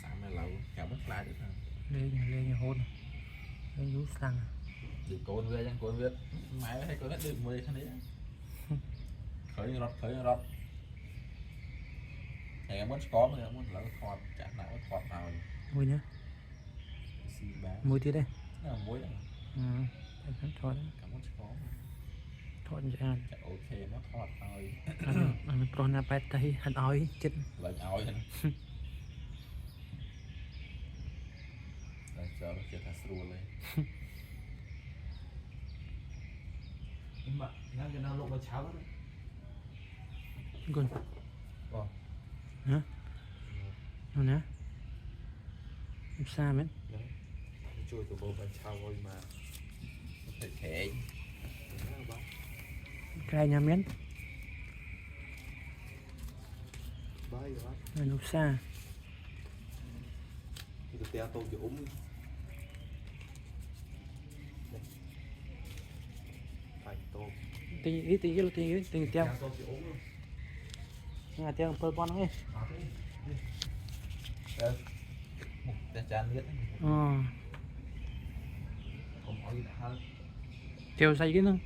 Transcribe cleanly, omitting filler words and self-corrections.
sáng nay lâu cả mất lại được lên hôn lên rút xăng đừng côn về chẳng côn về máy hay có đất đừng mười khăn đấy khởi rót thì em muốn có mà em muốn là thọt chả nào thọt nào mùi nữa xì bá mùi tí đây là muối đó thọt cảm muốn có thọt ra ok nó thọt rồi anh pro na bát tay hắn ói chết lại áo vậy lại cho nó chết thật luôn lên nhưng mà ngăn cho nó lộ vào cháo đó còn hả nó nè xa mấy chui từ bộ bên cháo rồi mà phải khẽ cái nhà miến nó xa thì tôi tôi chỉ uống phải tô tí tiêu nhà tiêu phơi con ấy để chán biết tiêu say cái nữa